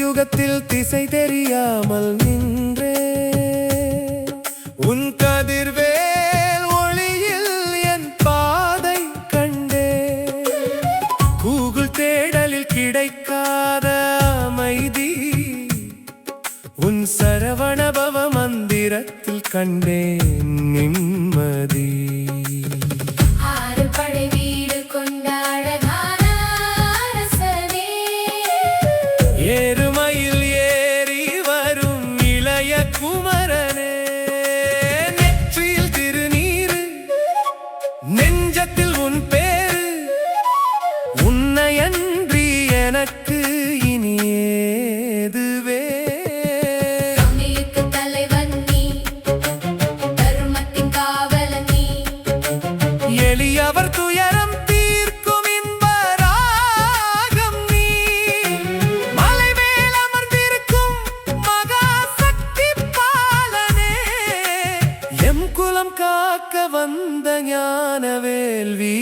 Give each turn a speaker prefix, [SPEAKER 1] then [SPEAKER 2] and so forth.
[SPEAKER 1] யுகத்தில் திசை தெரியாமல் நின்றே உன் கதிர்வேல் ஒளியில் என் பாதை கண்டே கூகுள் தேடலில் கிடைக்காத அமைதி உன் சரவணபவ மந்திரத்தில் கண்டேன் நிம்மதி. ஏறுமையில் ஏறி வரும் இளைய குமரனே, நெற்றியில் திருநீரு நெஞ்சத்தில் உன் பேரு, உன்னையன்றி எனக்கு இனி ஏதுவே. எளியவர் துயரம் தீர்க்கும் இன்பராகம் நீ, மலைமேல் அமர்ந்திருக்கும் மகாசக்தி பாலனே, எம் குலம் காக்க வந்த ஞான வேள்வி